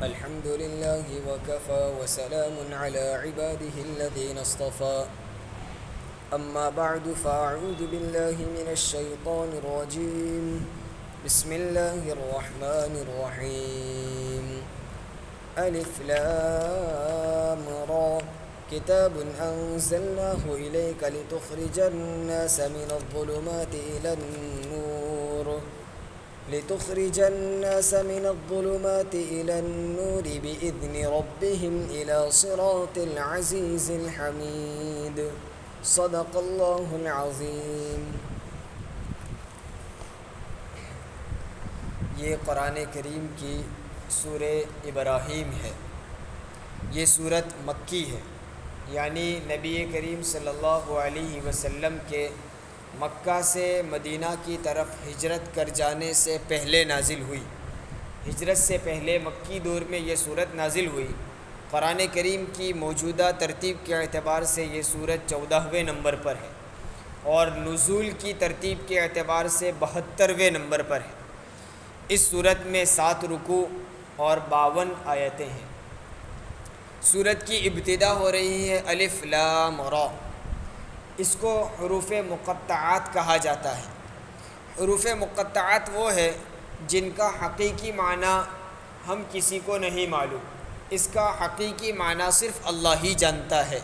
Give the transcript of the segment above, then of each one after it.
الحمد لله وكفى وسلام على عباده الذين اصطفى أما بعد فأعوذ بالله من الشيطان الرجيم بسم الله الرحمن الرحيم ألف لام را كتاب أنزلناه إليك لتخرج الناس من الظلمات إلى النور بإذن ربهم إلى صراط العزيز الحميد صدق الله العظيم۔ یہ قرآن کریم کی سورہ ابراہیم ہے۔ یہ سورت مکی ہے، یعنی نبی کریم صلی اللہ علیہ وسلم کے مکہ سے مدینہ کی طرف ہجرت کر جانے سے پہلے نازل ہوئی۔ ہجرت سے پہلے مکی دور میں یہ سورت نازل ہوئی۔ قرآن کریم کی موجودہ ترتیب کے اعتبار سے یہ سورت 14ویں نمبر پر ہے، اور نزول کی ترتیب کے اعتبار سے 72ویں نمبر پر ہے۔ اس سورت میں 7 رکوع اور 52 آیتیں ہیں۔ سورت کی ابتدا ہو رہی ہے الف لام را۔ اس کو حروف مقطعات کہا جاتا ہے۔ حروف مقطعات وہ ہے جن کا حقیقی معنی ہم کسی کو نہیں معلوم، اس کا حقیقی معنی صرف اللہ ہی جانتا ہے۔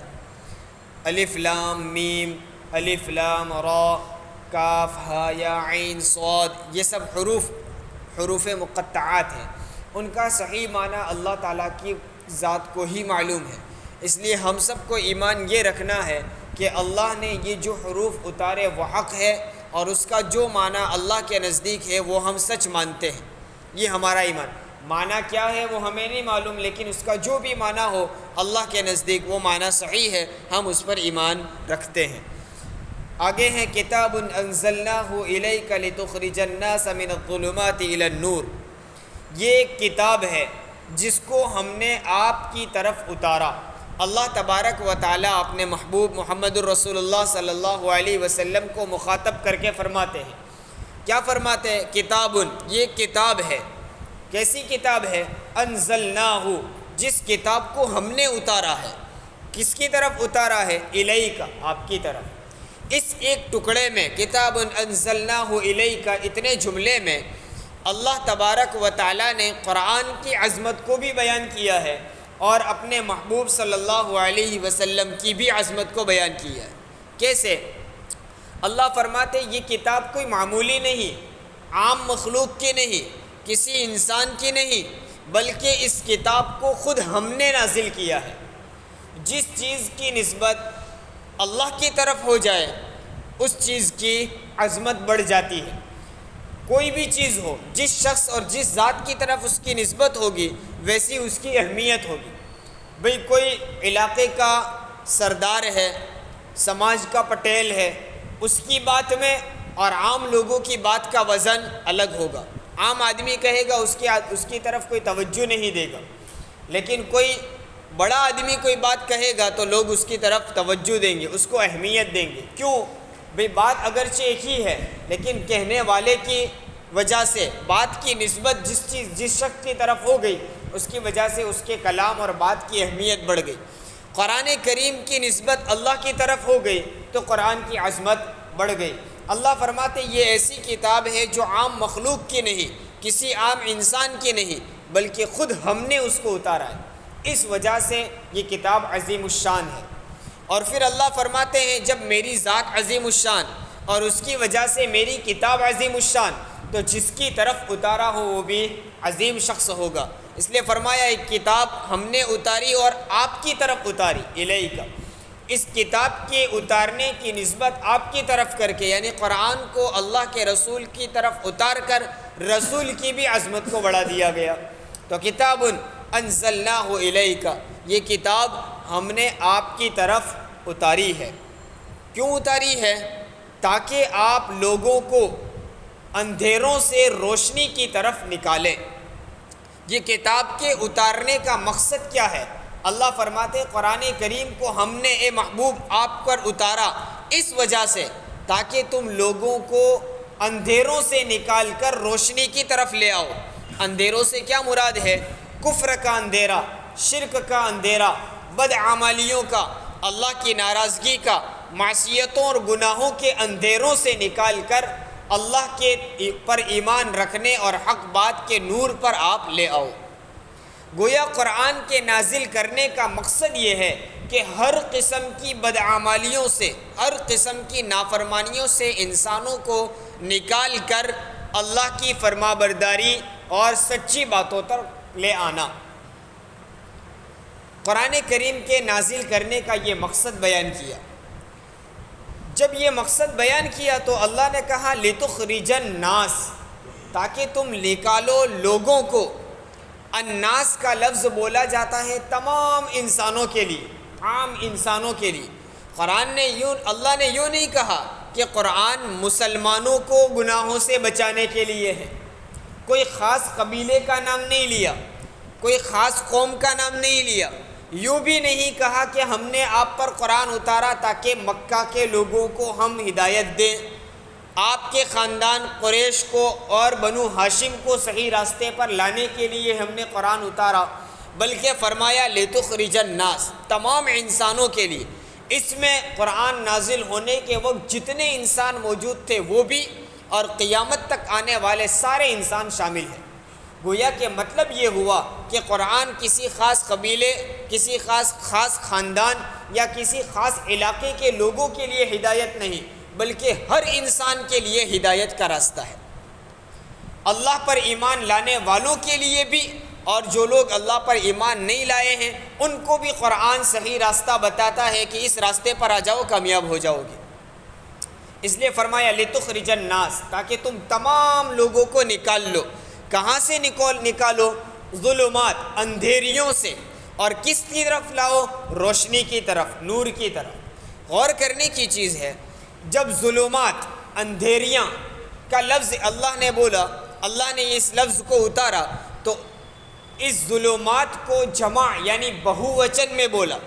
الف لام میم، الف لام را، کاف ہا یا عین صاد، یہ سب حروف مقطعات ہیں۔ ان کا صحیح معنی اللہ تعالیٰ کی ذات کو ہی معلوم ہے۔ اس لیے ہم سب کو ایمان یہ رکھنا ہے کہ اللہ نے یہ جو حروف اتارے وہ حق ہے، اور اس کا جو معنی اللہ کے نزدیک ہے وہ ہم سچ مانتے ہیں۔ یہ ہمارا ایمان۔ معنی کیا ہے وہ ہمیں نہیں معلوم، لیکن اس کا جو بھی معنی ہو اللہ کے نزدیک وہ معنی صحیح ہے، ہم اس پر ایمان رکھتے ہیں۔ آگے ہیں کتاب انزلناہ الیک لتخرج الناس من الظلمات الی النور۔ یہ ایک کتاب ہے جس کو ہم نے آپ کی طرف اتارا۔ اللہ تبارک و تعالیٰ اپنے محبوب محمد الرسول اللہ صلی اللہ علیہ وسلم کو مخاطب کر کے فرماتے ہیں۔ کیا فرماتے ہیں؟ کتاب، یہ کتاب ہے۔ کیسی کتاب ہے؟ انزلناہ، جس کتاب کو ہم نے اتارا ہے۔ کس کی طرف اتارا ہے؟ الیک، آپ کی طرف۔ اس ایک ٹکڑے میں کتاب انزلناہ الیک، اتنے جملے میں اللہ تبارک و تعالیٰ نے قرآن کی عظمت کو بھی بیان کیا ہے، اور اپنے محبوب صلی اللہ علیہ وسلم کی بھی عظمت کو بیان کیا ہے۔ کیسے؟ اللہ فرماتے یہ کتاب کوئی معمولی نہیں، عام مخلوق کی نہیں، کسی انسان کی نہیں، بلکہ اس کتاب کو خود ہم نے نازل کیا ہے۔ جس چیز کی نسبت اللہ کی طرف ہو جائے اس چیز کی عظمت بڑھ جاتی ہے۔ کوئی بھی چیز ہو، جس شخص اور جس ذات کی طرف اس کی نسبت ہوگی ویسی اس کی اہمیت ہوگی۔ بھئی کوئی علاقے کا سردار ہے، سماج کا پٹیل ہے، اس کی بات میں اور عام لوگوں کی بات کا وزن الگ ہوگا۔ عام آدمی کہے گا اس کی طرف کوئی توجہ نہیں دے گا، لیکن کوئی بڑا آدمی کوئی بات کہے گا تو لوگ اس کی طرف توجہ دیں گے، اس کو اہمیت دیں گے۔ کیوں؟ بھئی بات اگرچہ ایک ہی ہے، لیکن کہنے والے کی وجہ سے بات کی نسبت جس شخص کی طرف ہو گئی اس کی وجہ سے اس کے کلام اور بات کی اہمیت بڑھ گئی۔ قرآن کریم کی نسبت اللہ کی طرف ہو گئی تو قرآن کی عظمت بڑھ گئی۔ اللہ فرماتے یہ ایسی کتاب ہے جو عام مخلوق کی نہیں، کسی عام انسان کی نہیں، بلکہ خود ہم نے اس کو اتارا ہے۔ اس وجہ سے یہ کتاب عظیم الشان ہے۔ اور پھر اللہ فرماتے ہیں جب میری ذات عظیم الشان اور اس کی وجہ سے میری کتاب عظیم الشان، تو جس کی طرف اتارا ہو وہ بھی عظیم شخص ہوگا۔ اس لیے فرمایا ایک کتاب ہم نے اتاری اور آپ کی طرف اتاری، الیک۔ اس کتاب کے اتارنے کی نسبت آپ کی طرف کر کے، یعنی قرآن کو اللہ کے رسول کی طرف اتار کر رسول کی بھی عظمت کو بڑھا دیا گیا۔ تو کتاب انزلناہ الیک، یہ کتاب ہم نے آپ کی طرف اتاری ہے۔ کیوں اتاری ہے؟ تاکہ آپ لوگوں کو اندھیروں سے روشنی کی طرف نکالیں۔ یہ کتاب کے اتارنے کا مقصد کیا ہے؟ اللہ فرماتے قرآن کریم کو ہم نے اے محبوب آپ پر اتارا اس وجہ سے تاکہ تم لوگوں کو اندھیروں سے نکال کر روشنی کی طرف لے آؤ۔ اندھیروں سے کیا مراد ہے؟ کفر کا اندھیرا، شرک کا اندھیرا، بدعمالیوں کا، اللہ کی ناراضگی کا، معصیتوں اور گناہوں کے اندھیروں سے نکال کر اللہ کے پر ایمان رکھنے اور حق بات کے نور پر آپ لے آؤ۔ گویا قرآن کے نازل کرنے کا مقصد یہ ہے کہ ہر قسم کی بدعمالیوں سے، ہر قسم کی نافرمانیوں سے انسانوں کو نکال کر اللہ کی فرما برداری اور سچی باتوں تک لے آنا۔ قرآن کریم کے نازل کرنے کا یہ مقصد بیان کیا۔ جب یہ مقصد بیان کیا تو اللہ نے کہا لِتُخْرِجَ النَّاسَ، تاکہ تم نکالو لوگوں کو۔ الناس کا لفظ بولا جاتا ہے تمام انسانوں کے لیے، عام انسانوں کے لیے۔ اللہ نے یوں نہیں کہا کہ قرآن مسلمانوں کو گناہوں سے بچانے کے لیے ہے، کوئی خاص قبیلے کا نام نہیں لیا، کوئی خاص قوم کا نام نہیں لیا، یوں بھی نہیں کہا کہ ہم نے آپ پر قرآن اتارا تاکہ مکہ کے لوگوں کو ہم ہدایت دیں، آپ کے خاندان قریش کو اور بنو ہاشم کو صحیح راستے پر لانے کے لیے ہم نے قرآن اتارا، بلکہ فرمایا لِتُخْرِجَ النَّاسَ، تمام انسانوں کے لیے۔ اس میں قرآن نازل ہونے کے وقت جتنے انسان موجود تھے وہ بھی، اور قیامت تک آنے والے سارے انسان شامل ہیں۔ گویا کہ مطلب یہ ہوا کہ قرآن کسی خاص قبیلے، کسی خاص خاندان یا کسی خاص علاقے کے لوگوں کے لیے ہدایت نہیں، بلکہ ہر انسان کے لیے ہدایت کا راستہ ہے، اللہ پر ایمان لانے والوں کے لیے بھی، اور جو لوگ اللہ پر ایمان نہیں لائے ہیں ان کو بھی قرآن صحیح راستہ بتاتا ہے کہ اس راستے پر آ جاؤ، کامیاب ہو جاؤ گے۔ اس لیے فرمایا لِتُخْرِجَ النَّاسَ، تاکہ تم تمام لوگوں کو نکال لو۔ کہاں سے نکالو؟ ظلمات، اندھیریوں سے، اور کس کی طرف لاؤ؟ روشنی کی طرف، نور کی طرف۔ غور کرنے کی چیز ہے، جب ظلمات، اندھیریاں کا لفظ اللہ نے بولا، اللہ نے اس لفظ کو اتارا تو اس ظلمات کو جمع یعنی بہووچن میں بولا،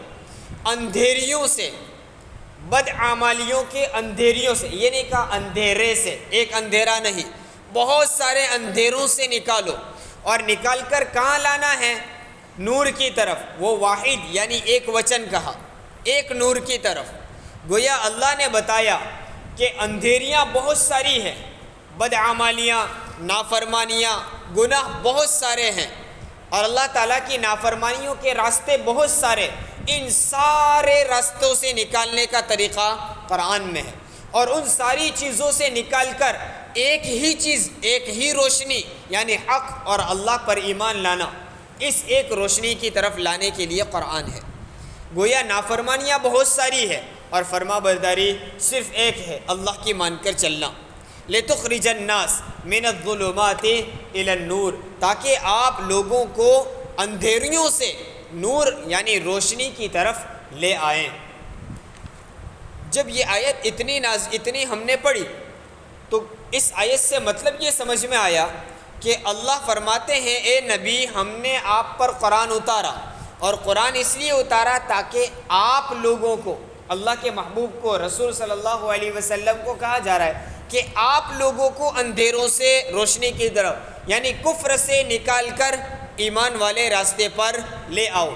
اندھیریوں سے، بدعمالیوں کے اندھیریوں سے، یہ نہیں کہا اندھیرے سے، ایک اندھیرا نہیں، بہت سارے اندھیروں سے نکالو، اور نکال کر کہاں لانا ہے؟ نور کی طرف۔ وہ واحد یعنی ایک وچن کہا، ایک نور کی طرف۔ گویا اللہ نے بتایا کہ اندھیریاں بہت ساری ہیں، بدعمالیاں، نافرمانیاں، گناہ بہت سارے ہیں، اور اللہ تعالیٰ کی نافرمانیوں کے راستے بہت سارے، ان سارے راستوں سے نکالنے کا طریقہ قرآن میں ہے، اور ان ساری چیزوں سے نکال کر ایک ہی چیز، ایک ہی روشنی یعنی حق اور اللہ پر ایمان لانا، اس ایک روشنی کی طرف لانے کے لیے قرآن ہے۔ گویا نافرمانیاں بہت ساری ہے اور فرما برداری صرف ایک ہے، اللہ کی مان کر چلنا۔ لِتُخْرِجَ النَّاسَ مِنَ الظُّلُمَاتِ إِلَى النُّورِ، تاکہ آپ لوگوں کو اندھیریوں سے نور یعنی روشنی کی طرف لے آئیں۔ جب یہ آیت اتنی ہم نے پڑھی تو اس آیت سے مطلب یہ سمجھ میں آیا کہ اللہ فرماتے ہیں اے نبی ہم نے آپ پر قرآن اتارا، اور قرآن اس لیے اتارا تاکہ آپ لوگوں کو، اللہ کے محبوب کو، رسول صلی اللہ علیہ وسلم کو کہا جا رہا ہے کہ آپ لوگوں کو اندھیروں سے روشنی کی طرف یعنی کفر سے نکال کر ایمان والے راستے پر لے آؤ۔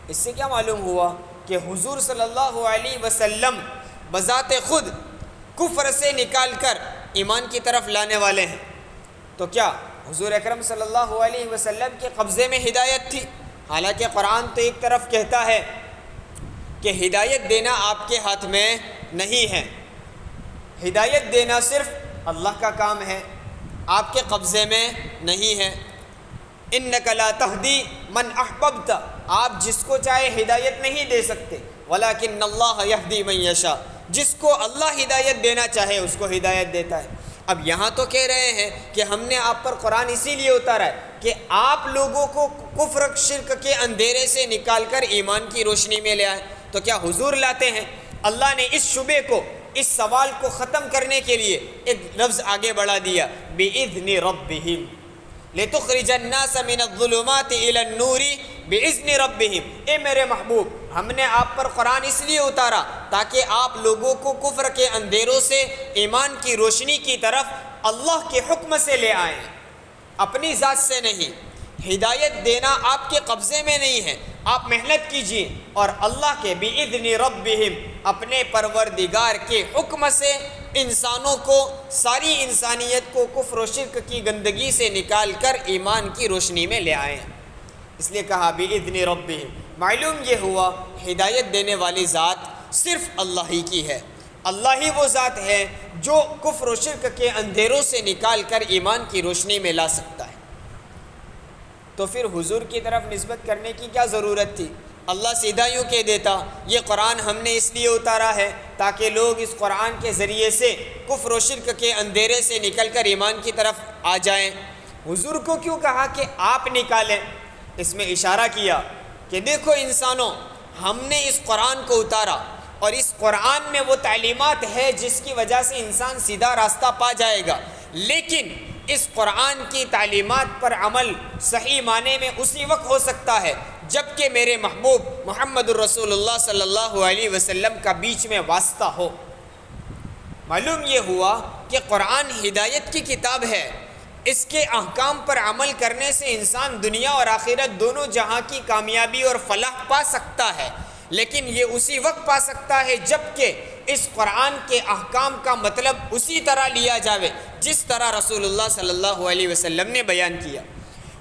اس سے کیا معلوم ہوا کہ حضور صلی اللہ علیہ وسلم بذات خود کفر سے نکال کر ایمان کی طرف لانے والے ہیں۔ تو کیا حضور اکرم صلی اللہ علیہ وسلم کے قبضے میں ہدایت تھی؟ حالانکہ قرآن تو ایک طرف کہتا ہے کہ ہدایت دینا آپ کے ہاتھ میں نہیں ہے، ہدایت دینا صرف اللہ کا کام ہے، آپ کے قبضے میں نہیں ہے۔ اِنَّكَ لَا تَهْدِي مَنْ أَحْبَبْتَ، آپ جس کو چاہے ہدایت نہیں دے سکتے، وَلَكِنَّ اللَّهَ يَهْدِي مَنْ يَشَاءُ، جس کو اللہ ہدایت دینا چاہے اس کو ہدایت دیتا ہے۔ اب یہاں تو کہہ رہے ہیں کہ ہم نے آپ پر قرآن اسی لیے اتارا ہے کہ آپ لوگوں کو کفر شرک کے اندھیرے سے نکال کر ایمان کی روشنی میں لے آئے۔ تو کیا حضور لاتے ہیں؟ اللہ نے اس شبے کو، اس سوال کو ختم کرنے کے لیے ایک لفظ آگے بڑھا دیا، بِإِذْنِ رَبِّهِمْ لِتُخْرِجَ النَّاسَ مِنَ الظُّلُمَاتِ إِلَى النُّورِ بِإِذْنِ رَبِّهِمْ۔ اے میرے محبوب ہم نے آپ پر قرآن اس لیے اتارا تاکہ آپ لوگوں کو کفر کے اندھیروں سے ایمان کی روشنی کی طرف اللہ کے حکم سے لے آئیں، اپنی ذات سے نہیں، ہدایت دینا آپ کے قبضے میں نہیں ہے، آپ محنت کیجئے اور اللہ کے بِإِذْنِ رَبِّهِمْ اپنے پروردگار کے حکم سے انسانوں کو، ساری انسانیت کو کفر و شرک کی گندگی سے نکال کر ایمان کی روشنی میں لے آئیں۔ اس لیے کہا بِإِذْنِ رَبِّهِمْ۔ معلوم یہ ہوا ہدایت دینے والی ذات صرف اللہ ہی کی ہے، اللہ ہی وہ ذات ہے جو کفر و شرک کے اندھیروں سے نکال کر ایمان کی روشنی میں لا سکتا ہے۔ تو پھر حضور کی طرف نسبت کرنے کی کیا ضرورت تھی؟ اللہ سیدھا یوں کہہ دیتا یہ قرآن ہم نے اس لیے اتارا ہے تاکہ لوگ اس قرآن کے ذریعے سے کفر و شرک کے اندھیرے سے نکل کر ایمان کی طرف آ جائیں۔ حضور کو کیوں کہا کہ آپ نکالیں؟ اس میں اشارہ کیا کہ دیکھو انسانوں، ہم نے اس قرآن کو اتارا اور اس قرآن میں وہ تعلیمات ہے جس کی وجہ سے انسان سیدھا راستہ پا جائے گا، لیکن اس قرآن کی تعلیمات پر عمل صحیح معنی میں اسی وقت ہو سکتا ہے جب کہ میرے محبوب محمد الرسول اللہ صلی اللہ علیہ وسلم کا بیچ میں واسطہ ہو۔ معلوم یہ ہوا کہ قرآن ہدایت کی کتاب ہے، اس کے احکام پر عمل کرنے سے انسان دنیا اور آخرت دونوں جہاں کی کامیابی اور فلاح پا سکتا ہے، لیکن یہ اسی وقت پا سکتا ہے جب کہ اس قرآن کے احکام کا مطلب اسی طرح لیا جاوے جس طرح رسول اللہ صلی اللہ علیہ وسلم نے بیان کیا۔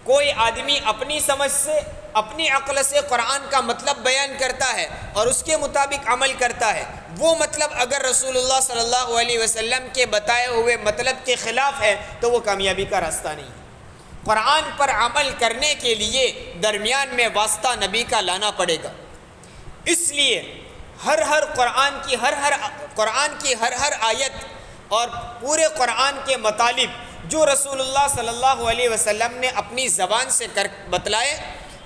کوئی آدمی اپنی سمجھ سے، اپنی عقل سے قرآن کا مطلب بیان کرتا ہے اور اس کے مطابق عمل کرتا ہے، وہ مطلب اگر رسول اللہ صلی اللہ علیہ وسلم کے بتائے ہوئے مطلب کے خلاف ہے تو وہ کامیابی کا راستہ نہیں ہے۔ قرآن پر عمل کرنے کے لیے درمیان میں واسطہ نبی کا لانا پڑے گا۔ اس لیے ہر قرآن کی ہر آیت اور پورے قرآن کے مطالب جو رسول اللہ صلی اللہ علیہ وسلم نے اپنی زبان سے بتلائے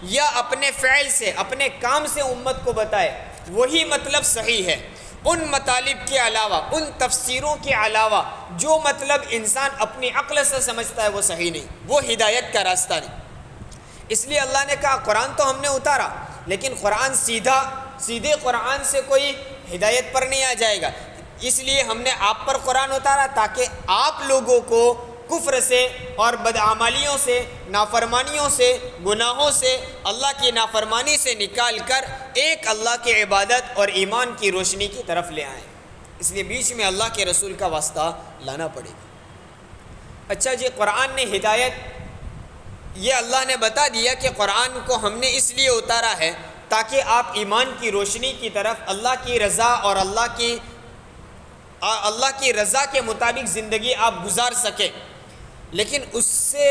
یا اپنے فعل سے، اپنے کام سے امت کو بتائے، وہی مطلب صحیح ہے۔ ان مطالب کے علاوہ، ان تفسیروں کے علاوہ جو مطلب انسان اپنی عقل سے سمجھتا ہے وہ صحیح نہیں، وہ ہدایت کا راستہ نہیں۔ اس لیے اللہ نے کہا قرآن تو ہم نے اتارا، لیکن قرآن سیدھے قرآن سے کوئی ہدایت پر نہیں آ جائے گا، اس لیے ہم نے آپ پر قرآن اتارا تاکہ آپ لوگوں کو کفر سے اور بدعمالیوں سے، نافرمانیوں سے، گناہوں سے، اللہ کی نافرمانی سے نکال کر ایک اللہ کی عبادت اور ایمان کی روشنی کی طرف لے آئیں۔ اس لیے بیچ میں اللہ کے رسول کا واسطہ لانا پڑے گا۔ اچھا جی، قرآن نے ہدایت، یہ اللہ نے بتا دیا کہ قرآن کو ہم نے اس لیے اتارا ہے تاکہ آپ ایمان کی روشنی کی طرف، اللہ کی رضا اور اللہ کی رضا کے مطابق زندگی آپ گزار سکیں، لیکن اس سے،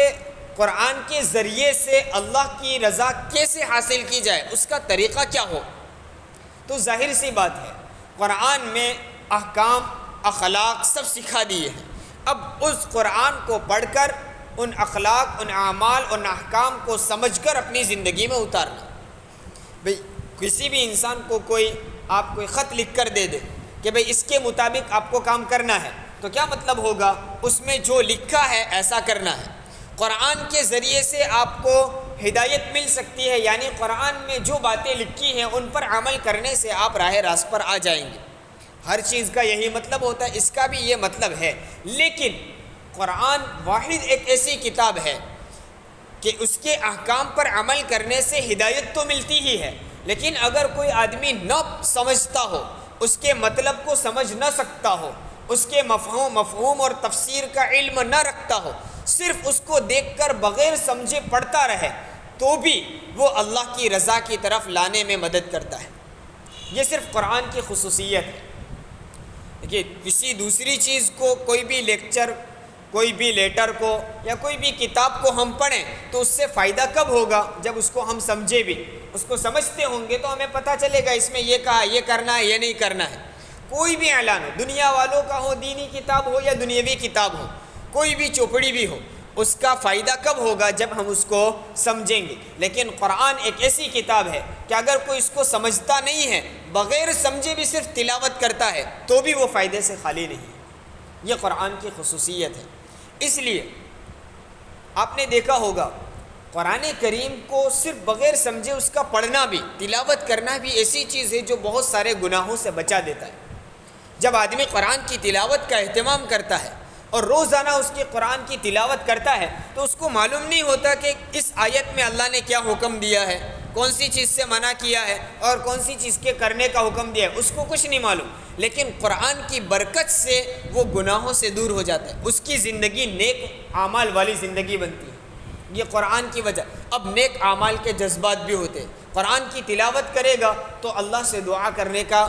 قرآن کے ذریعے سے اللہ کی رضا کیسے حاصل کی جائے، اس کا طریقہ کیا ہو؟ تو ظاہر سی بات ہے، قرآن میں احکام، اخلاق سب سکھا دیے ہیں۔ اب اس قرآن کو پڑھ کر ان اخلاق، ان اعمال، ان احکام کو سمجھ کر اپنی زندگی میں اتارنا۔ بھئی کسی بھی انسان کو آپ کوئی خط لکھ کر دے دے کہ بھئی اس کے مطابق آپ کو کام کرنا ہے، تو کیا مطلب ہوگا؟ اس میں جو لکھا ہے ایسا کرنا ہے۔ قرآن کے ذریعے سے آپ کو ہدایت مل سکتی ہے، یعنی قرآن میں جو باتیں لکھی ہیں ان پر عمل کرنے سے آپ راہ راست پر آ جائیں گے۔ ہر چیز کا یہی مطلب ہوتا ہے، اس کا بھی یہ مطلب ہے، لیکن قرآن واحد ایک ایسی کتاب ہے کہ اس کے احکام پر عمل کرنے سے ہدایت تو ملتی ہی ہے، لیکن اگر کوئی آدمی نہ سمجھتا ہو، اس کے مطلب کو سمجھ نہ سکتا ہو، اس کے مفہوم اور تفسیر کا علم نہ رکھتا ہو، صرف اس کو دیکھ کر بغیر سمجھے پڑھتا رہے، تو بھی وہ اللہ کی رضا کی طرف لانے میں مدد کرتا ہے۔ یہ صرف قرآن کی خصوصیت ہے۔ دیکھیے، کسی دوسری چیز کو، کوئی بھی لیکچر، کوئی بھی لیٹر کو یا کوئی بھی کتاب کو ہم پڑھیں تو اس سے فائدہ کب ہوگا؟ جب اس کو ہم سمجھے بھی، اس کو سمجھتے ہوں گے تو ہمیں پتہ چلے گا اس میں یہ کہا، یہ کرنا ہے، یہ نہیں کرنا ہے۔ کوئی بھی اعلان ہو، دنیا والوں کا ہو، دینی کتاب ہو یا دنیاوی کتاب ہو، کوئی بھی چوپڑی بھی ہو، اس کا فائدہ کب ہوگا؟ جب ہم اس کو سمجھیں گے۔ لیکن قرآن ایک ایسی کتاب ہے کہ اگر کوئی اس کو سمجھتا نہیں ہے، بغیر سمجھے بھی صرف تلاوت کرتا ہے تو بھی وہ فائدے سے خالی نہیں ہے۔ یہ قرآن کی خصوصیت ہے۔ اس لیے آپ نے دیکھا ہوگا قرآن کریم کو صرف بغیر سمجھے اس کا پڑھنا بھی، تلاوت کرنا بھی ایسی چیز ہے جو بہت سارے گناہوں سے بچا دیتا ہے۔ جب آدمی قرآن کی تلاوت کا اہتمام کرتا ہے اور روزانہ اس کی قرآن کی تلاوت کرتا ہے تو اس کو معلوم نہیں ہوتا کہ اس آیت میں اللہ نے کیا حکم دیا ہے، کون سی چیز سے منع کیا ہے اور کون سی چیز کے کرنے کا حکم دیا ہے، اس کو کچھ نہیں معلوم، لیکن قرآن کی برکت سے وہ گناہوں سے دور ہو جاتا ہے، اس کی زندگی نیک اعمال والی زندگی بنتی ہے، یہ قرآن کی وجہ۔ اب نیک اعمال کے جذبات بھی ہوتے ہیں، قرآن کی تلاوت کرے گا تو اللہ سے دعا کرنے کا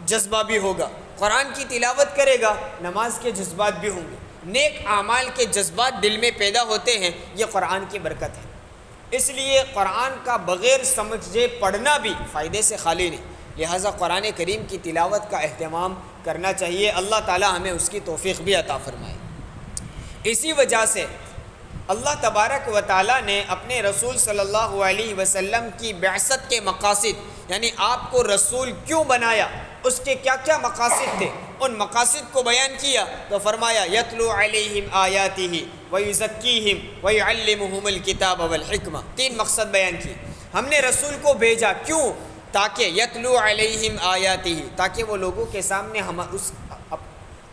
جذبہ بھی ہوگا، قرآن کی تلاوت کرے گا نماز کے جذبات بھی ہوں گے، نیک اعمال کے جذبات دل میں پیدا ہوتے ہیں، یہ قرآن کی برکت ہے۔ اس لیے قرآن کا بغیر سمجھے پڑھنا بھی فائدے سے خالی نہیں، لہٰذا قرآن کریم کی تلاوت کا اہتمام کرنا چاہیے، اللہ تعالی ہمیں اس کی توفیق بھی عطا فرمائے۔ اسی وجہ سے اللہ تبارک و تعالیٰ نے اپنے رسول صلی اللہ علیہ وسلم کی بعثت کے مقاصد، یعنی آپ کو رسول کیوں بنایا، اس کے کیا کیا مقاصد تھے، ان مقاصد کو بیان کیا تو فرمایا یتلو علیہم آیاتہ ویزکیہم ویعلمہم الکتاب والحکمہ، 3 مقصد بیان کیے۔ ہم نے رسول کو بھیجا کیوں؟ تاکہ یتلو علیہم آیاتہ، تاکہ وہ لوگوں کے سامنے ہم اس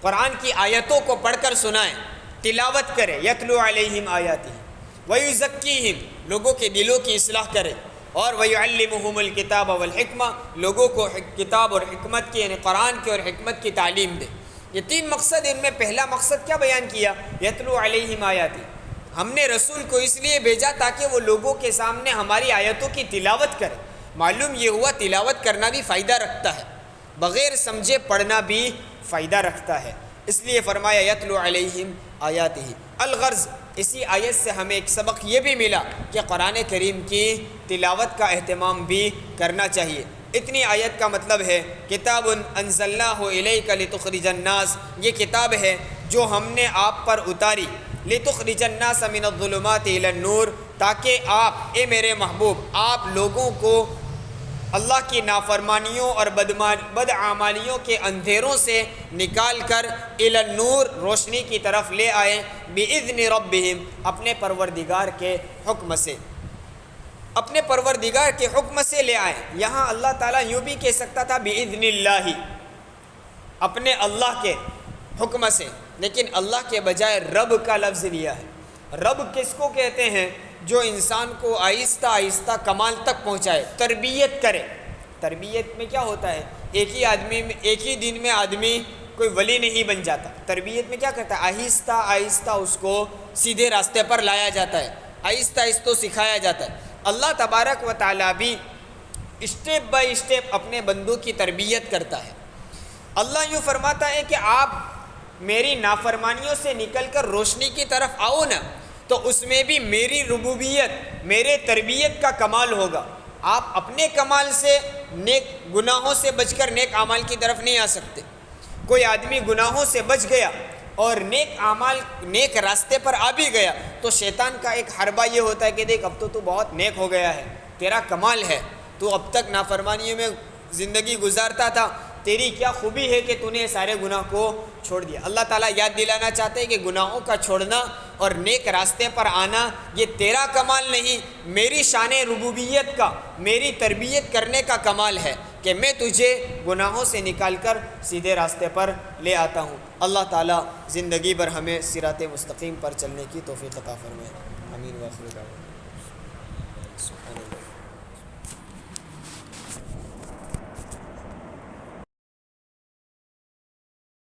قرآن کی آیتوں کو پڑھ کر سنائیں، تلاوت کرے، یتلو علیہم آیاتہ ویزکیہم، لوگوں کے دلوں کی اصلاح کرے، اور ویعلمہم الکتاب والحکمہ، لوگوں کو کتاب اور حکمت کی، یعنی قرآن کی اور حکمت کی تعلیم دے۔ یہ 3 مقصد، ان میں پہلا مقصد کیا بیان کیا؟ یتلو علیہم آیاتہ، ہم نے رسول کو اس لیے بھیجا تاکہ وہ لوگوں کے سامنے ہماری آیتوں کی تلاوت کرے۔ معلوم یہ ہوا تلاوت کرنا بھی فائدہ رکھتا ہے، بغیر سمجھے پڑھنا بھی فائدہ رکھتا ہے، اس لیے فرمایا یتلو علیہم آیاتہ۔ الغرض، اسی آیت سے ہمیں ایک سبق یہ بھی ملا کہ قرآن کریم کی تلاوت کا اہتمام بھی کرنا چاہیے۔ اتنی آیت کا مطلب ہے کتاب انزلناہ الیک لتخرج الناس، یہ کتاب ہے جو ہم نے آپ پر اتاری، لتخرج الناس من الظلمات الی النور، تاکہ آپ، اے میرے محبوب، آپ لوگوں کو اللہ کی نافرمانیوں اور بدعمالیوں کے اندھیروں سے نکال کر الی النور، روشنی کی طرف لے آئیں، بإذن ربہم، اپنے پروردگار کے حکم سے، اپنے پروردگار کے حکم سے لے آئیں۔ یہاں اللہ تعالیٰ یوں بھی کہہ سکتا تھا بإذن اللہ، اپنے اللہ کے حکم سے، لیکن اللہ کے بجائے رب کا لفظ لیا ہے۔ رب کس کو کہتے ہیں؟ جو انسان کو آہستہ آہستہ کمال تک پہنچائے، تربیت کرے۔ تربیت میں کیا ہوتا ہے؟ ایک ہی دن میں آدمی کوئی ولی نہیں بن جاتا۔ تربیت میں کیا کرتا ہے؟ آہستہ آہستہ اس کو سیدھے راستے پر لایا جاتا ہے، آہستہ آہستہ سکھایا جاتا ہے۔ اللہ تبارک و تعالیٰ بھی اسٹیپ بائی اسٹیپ اپنے بندوں کی تربیت کرتا ہے۔ اللہ یوں فرماتا ہے کہ آپ میری نافرمانیوں سے نکل کر روشنی کی طرف آؤ نا، تو اس میں بھی میری ربوبیت، میرے تربیت کا کمال ہوگا۔ آپ اپنے کمال سے نیک گناہوں سے بچ کر نیک اعمال کی طرف نہیں آ سکتے۔ کوئی آدمی گناہوں سے بچ گیا اور نیک راستے پر آ بھی گیا تو شیطان کا ایک حربہ یہ ہوتا ہے کہ دیکھ اب تو بہت نیک ہو گیا ہے، تیرا کمال ہے، تو اب تک نافرمانیوں میں زندگی گزارتا تھا، تیری کیا خوبی ہے کہ تو نے سارے گناہ کو چھوڑ دیا۔ اللہ تعالیٰ یاد دلانا چاہتے ہیں کہ گناہوں کا چھوڑنا اور نیک راستے پر آنا یہ تیرا کمال نہیں، میری شان ربوبیت کا، میری تربیت کرنے کا کمال ہے کہ میں تجھے گناہوں سے نکال کر سیدھے راستے پر لے آتا ہوں۔ اللہ تعالیٰ زندگی بھر ہمیں صراط مستقیم پر چلنے کی توفیق عطا فرمائے۔ آمین۔